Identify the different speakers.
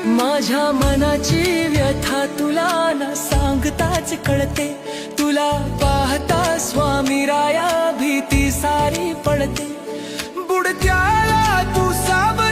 Speaker 1: माझ्या मनाची व्यथा तुला न सांगताच कळते, तुला पाहता स्वामी राया भीती सारी पडते। बुडत्याला तू सावध